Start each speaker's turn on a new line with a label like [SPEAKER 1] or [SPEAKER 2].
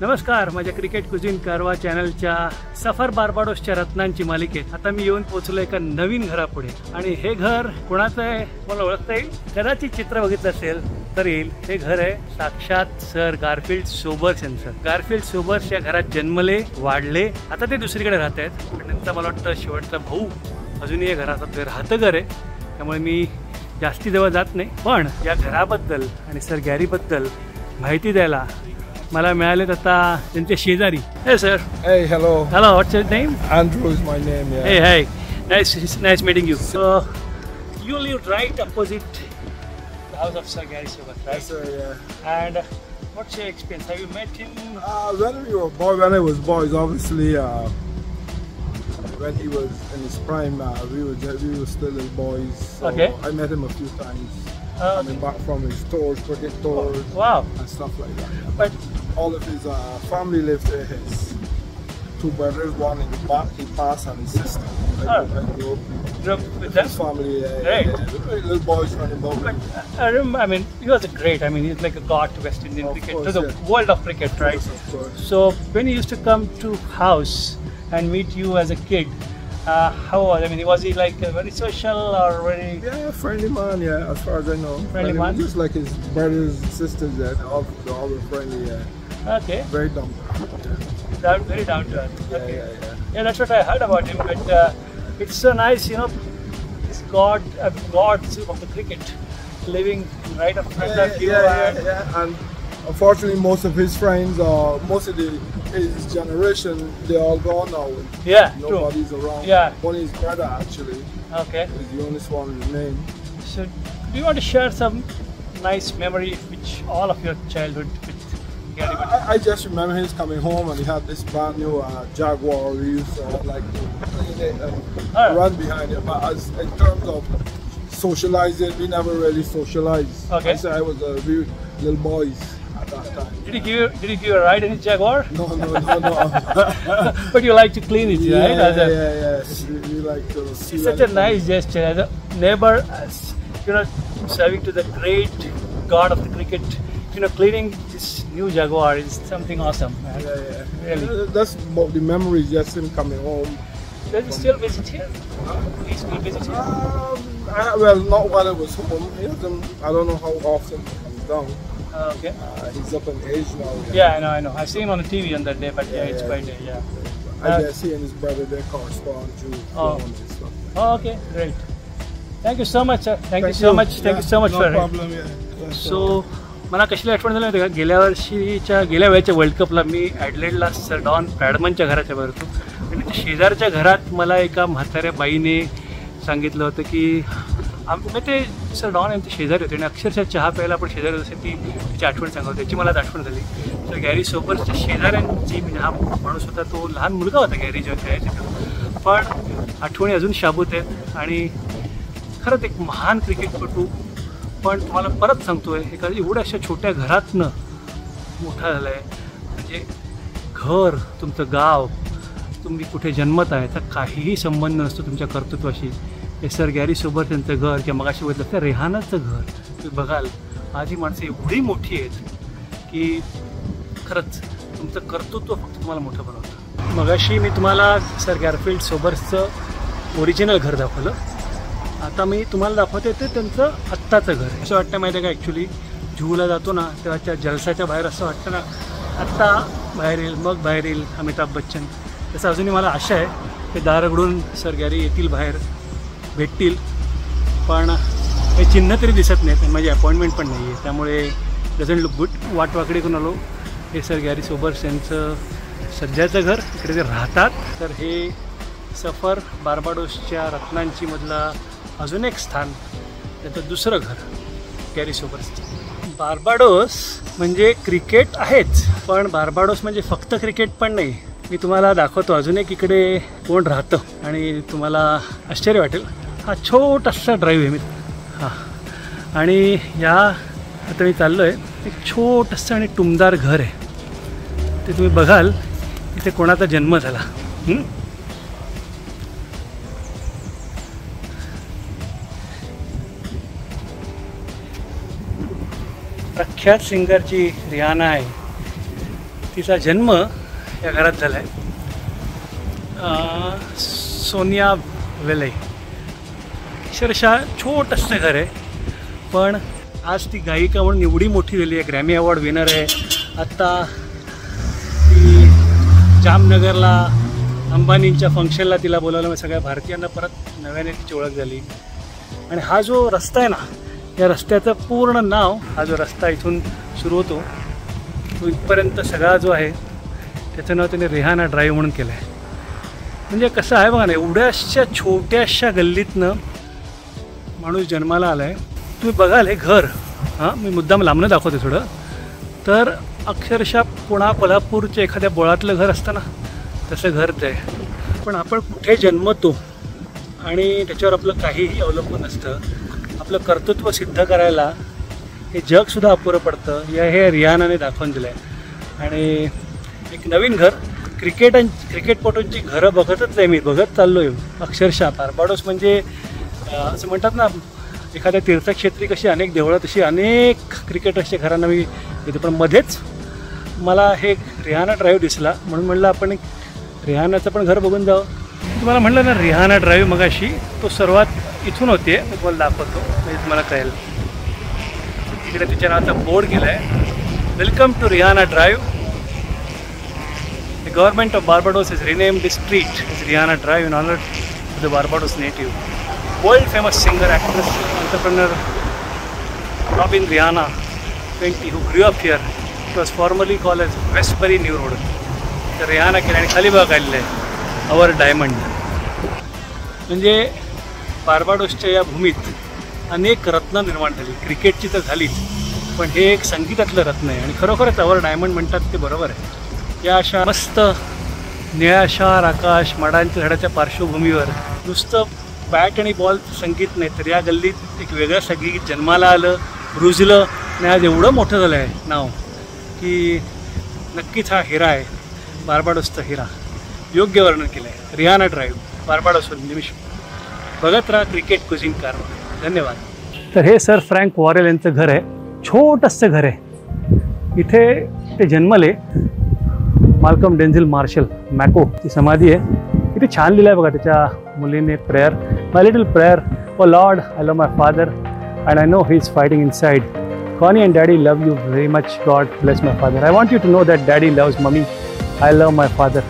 [SPEAKER 1] नमस्कार, माझ्या क्रिकेट कुझिन कारवा चॅनलच्या सफर बार्बाडोसच्या रत्नांची मालिकेत आता मी येऊन पोहोचलो एका नवीन घरापुढे. आणि हे घर कोणाचं आहे मला ओळखता येईल, कदाचित चित्र बघितलं असेल तर येईल. हे घर आहे साक्षात सर गारफिल्ड सोबर्स यांचं. गारफिल्ड सोबर्स या घरात जन्मले, वाढले, आता ते दुसरीकडे राहत आहेत. पण त्यांचा मला वाटतं शेवटचा भाऊ अजूनही या घरात राहतं घर आहे, त्यामुळे मी जास्ती जवळ जात नाही. पण या घराबद्दल आणि सर गॅरीबद्दल माहिती द्यायला मला मिळालेत आता त्यांचे शेजारी. हे sir.
[SPEAKER 2] Hey, hello.
[SPEAKER 1] Hello, what's your name?
[SPEAKER 2] Andrew is my name, yeah.
[SPEAKER 1] Hey, nice meeting you. So, you live right opposite the house of Sir Gary Sobers, right?
[SPEAKER 2] Yes, sir, yeah.
[SPEAKER 1] And what's your experience? Have you met him?
[SPEAKER 2] When we were when I was boys, obviously, when he was in his prime, we were still little boys. So
[SPEAKER 1] Okay.
[SPEAKER 2] I met him a few times.
[SPEAKER 1] Okay.
[SPEAKER 2] Coming back from his tours, cricket tours,
[SPEAKER 1] Wow.
[SPEAKER 2] and stuff like that. Yeah.
[SPEAKER 1] But
[SPEAKER 2] All of his family lived there. His two brothers, one in the back, he passed, and his sister.
[SPEAKER 1] Oh.
[SPEAKER 2] I grew
[SPEAKER 1] grew up with
[SPEAKER 2] up
[SPEAKER 1] them?
[SPEAKER 2] his family.
[SPEAKER 1] Great.
[SPEAKER 2] Little boys running about.
[SPEAKER 1] But I remember, I mean, he was great. I mean, he's like a god to West Indian
[SPEAKER 2] Of
[SPEAKER 1] cricket,
[SPEAKER 2] course,
[SPEAKER 1] to the
[SPEAKER 2] yeah.
[SPEAKER 1] world of cricket, right?
[SPEAKER 2] Of course.
[SPEAKER 1] So when he used to come to house and meet you as a kid, how was? I mean, was he like very social or very?
[SPEAKER 2] Yeah, friendly man. Yeah, as far as I know,
[SPEAKER 1] Friendly man?
[SPEAKER 2] just like his brothers and sisters. Yeah, they all were friendly. Yeah,
[SPEAKER 1] Okay,
[SPEAKER 2] very down to earth.
[SPEAKER 1] very down to earth.
[SPEAKER 2] Yeah,
[SPEAKER 1] Okay.
[SPEAKER 2] yeah.
[SPEAKER 1] That's what I heard about him. But it's so nice, you know, this gods of the cricket living right in front of you.
[SPEAKER 2] Yeah. And unfortunately, most of his friends, most of his generation, they're all gone now.
[SPEAKER 1] Yeah, true.
[SPEAKER 2] Nobody's around.
[SPEAKER 1] Yeah.
[SPEAKER 2] Only his brother actually
[SPEAKER 1] Okay.
[SPEAKER 2] is the only one remained.
[SPEAKER 1] So, do you want to share some nice memory which all of your childhood with Gary?
[SPEAKER 2] I just remember him coming home and he had this brand new Jaguar. We used to like to clean it and run behind it. But as in terms of socializing, we never really socialized.
[SPEAKER 1] Okay.
[SPEAKER 2] I said I was little boys at that time.
[SPEAKER 1] Did he give you a ride in his Jaguar?
[SPEAKER 2] No.
[SPEAKER 1] But you like to clean it, right?
[SPEAKER 2] Yeah. We like to see
[SPEAKER 1] It's such a nice gesture as a neighbor, as you know, serving to the great god of the cricket. You know, cleaning this new Jaguar is something awesome, man.
[SPEAKER 2] Yeah.
[SPEAKER 1] Really.
[SPEAKER 2] That's about the memories. Just him coming home.
[SPEAKER 1] Does he still visit here? He still visit here?
[SPEAKER 2] Well, not while I was home. He doesn't. I don't know how often he comes down.
[SPEAKER 1] Okay.
[SPEAKER 2] He's up in age now.
[SPEAKER 1] Yeah, I know. I've seen him on the TV on that day, but yeah, it's quite a, yeah.
[SPEAKER 2] I guess he and his brother they correspond through phone and stuff.
[SPEAKER 1] Oh, okay, great. Thank you so much, sir. Thank you so much
[SPEAKER 2] No
[SPEAKER 1] for it.
[SPEAKER 2] problem. Yeah.
[SPEAKER 1] So मला कशाला आठवण झाली माहिती का, गेल्या वेळेच्या world कपला मी ॲडलेडला sir don ब्रॅडमनच्या घराच्या बाहेर होतो आणि त्याच्या शेजारच्या घरात मला एका म्हाताऱ्या बाईने सांगितलं होतं की मी ते सर डॉन यांचे शेजारी होते आणि अक्षरशः चहा प्यायला आपण शेजारी असे ती तिची आठवण सांगत त्याची मला आठवण झाली. तर गॅरी सोबर्सच्या शेजाऱ्यांची म्हणजे हा माणूस होता, तो लहान मुलगा होता गॅरी जेव्हा खेळायचा, पण आठवणी अजून शाबूत आहेत आणि खरंच एक महान क्रिकेटपटू. पण तुम्हाला परत सांगतोय, एका एवढ्याशा छोट्या घरातनं मोठा झाला आहे. म्हणजे घर, तुमचं गाव, तुम्ही कुठे जन्मत आहे तर काहीही संबंध नसतो तुमच्या कर्तृत्वाशी. हे सर गॅरी सोबर्स यांचं घर किंवा मगाशी बघितलं तर रेहानाचं घर तुम्ही बघाल, आज ही माणसं एवढी मोठी आहेत की खरंच तुमचं कर्तृत्व फक्त तुम्हाला मोठं बनवतं. मगाशी मी तुम्हाला सर गॅरफिल्ड सोबर्सचं ओरिजिनल घर दाखवलं, आता मी तुम्हाला दाखवते ते त्यांचं आत्ताचं घर. असं वाटतं माहिती आहे का, ॲक्च्युली जुहूला जातो ना तेव्हा त्या जलसाच्या बाहेर असं वाटतं ना आत्ता बाहेर येईल, मग बाहेर येईल अमिताभ बच्चन. तसं अजूनही मला आशा आहे ते दार उघडून सर गॅरी येतील, बाहेर भेटतील, पण हे चिन्ह तरी दिसत नाहीत आणि माझी अपॉइंटमेंट पण नाही आहे, त्यामुळे डझंट लुक गुड. वाटवाकडे करून आलो. हे सर गॅरी सोबर्स यांचं सध्याचं घर, इकडे ते राहतात. तर हे सफर बार्बाडोसच्या रत्नांची मधला अजून एक स्थान, त्याचं दुसरं घर गॅरी सोबर्सचं. बार्बाडोस म्हणजे क्रिकेट आहेच, पण बार्बाडोस म्हणजे फक्त क्रिकेट पण नाही. मी तुम्हाला दाखवतो अजून एक इकडे कोण राहतं आणि तुम्हाला आश्चर्य वाटेल. हा छोटासा ड्राईव्ह आहे मी आणि या आता मी चाललो आहे, एक छोटंसं आणि टुमदार घर आहे. ते तुम्ही बघाल इथे कोणाचा जन्म झाला. प्रख्यात सिंगरची रिहाना आहे. तिचा जन्म या घरात झाला आहे. सोनिया वेले. अक्षरशः छोटंसं घर आहे, पण आज ती गायिका म्हणून एवढी मोठी झाली आहे. ग्रॅमी अवॉर्ड विनर आहे. आत्ता ती जामनगरला अंबानींच्या फंक्शनला तिला बोलावलं, मग सगळ्या भारतीयांना परत नव्याने तिची ओळख झाली. आणि हा जो रस्ता आहे ना, या रस्त्याचं पूर्ण नाव, हा जो रस्ता इथून सुरू होतो तो इथपर्यंत सगळा जो आहे त्याचं नाव त्याने रिहाना ड्राईव्ह म्हणून केलं आहे. म्हणजे कसं आहे बघा ना, एवढ्याशा छोट्याशा गल्लीतनं माणूस जन्माला आला आहे. तुम्ही बघाल हे घर, हां मी मुद्दाम लांबनं दाखवते थोडं, तर अक्षरशः पुणा कोल्हापूरच्या एखाद्या बोळातलं घर असतं ना तसं घर ते आहे. पण आपण कुठे जन्मतो आणि त्याच्यावर आपलं काहीही अवलंबून नसतं. आपलं कर्तृत्व सिद्ध करायला हे जगसुद्धा अपुरं पडतं. हे रिहानाने दाखवून दिलं आहे. आणि एक नवीन घर, क्रिकेटपटूंची घरं बघतच आहे मी, बघत चाललो आहे अक्षरशः. बार्बाडोस म्हणजे असं म्हणतात ना, एखाद्या तीर्थक्षेत्री कशी अनेक देवळं, तशी अनेक क्रिकेटर्सच्या घरांना मी येतो. पण मध्येच मला हे रिहाना ड्राईव्ह दिसला, म्हणून म्हणलं आपण एक रिहानाचं पण घर बघून जावं. तुम्हाला म्हटलं ना रिहाना ड्राईव्ह मगाशी, तो सर्वात इथून होते. मी तुम्हाला दाखवतो म्हणजे तुम्हाला कळेल. इकडे तिच्या नावाचा बोर्ड केला आहे, welcome to Rihanna Drive. The government of Barbados is renamed this street is Rihanna Drive in honour to the Barbados native. World famous singer, actress, entrepreneur Robin Rihanna, 20, who grew up here. It was formerly called as Westbury New Road. तर Rihanna केलं. आणि खाली बघा काढलं आहे our diamond. म्हणजे बार्बाडोसच्या या भूमीत अनेक रत्न निर्माण झाली. क्रिकेटची तर झालीच, पण हे एक संगीतातलं रत्न आहे. आणि खरोखरच अवर डायमंड म्हणतात ते बरोबर आहे. या अशा मस्त निळाशार आकाश, माडांच्या झाडाच्या पार्श्वभूमीवर नुसतं बॅट आणि बॉल संगीत नाही, तर या गल्लीत एक वेगळं संगीत जन्माला आलं, रुजलं आणि आज एवढं मोठं झालं आहे नाव की नक्कीच हा हिरा आहे, बार्बाडोसचा हिरा. योग्य वर्णन केलं आहे. रिहाना ड्राईव्ह, बार्बाडोसवरून निमिष बघत राहा क्रिकेट कुझिन कारवा. धन्यवाद. तर हे सर फ्रँक वॉरेल यांचं घर आहे. छोटंसं घर आहे. इथे ते जन्मले. माल्कम डेन्झिल मार्शल मॅको ची समाधी आहे. किती छान लिहिलं आहे बघा त्याच्या मुलीने prayer. My little prayer, O Lord I love my father and I know he is fighting inside. Connie and Daddy love you very much. God bless my father. I want you to know that Daddy loves Mommy. I love my father.